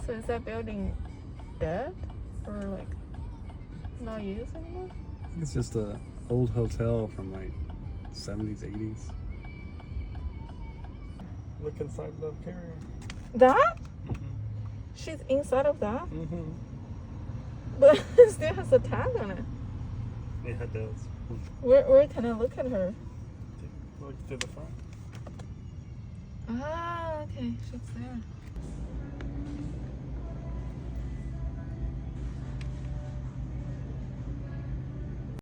So is that building dead or like not used anymore? It's just a old hotel from like 70s, 80s. Look inside the carrier. That? Mm-hmm. She's inside of that? Mm-hmm. But it still has a tag on it. Yeah, it does. Where can I look at her? Look to the front. Ah, okay, she's there.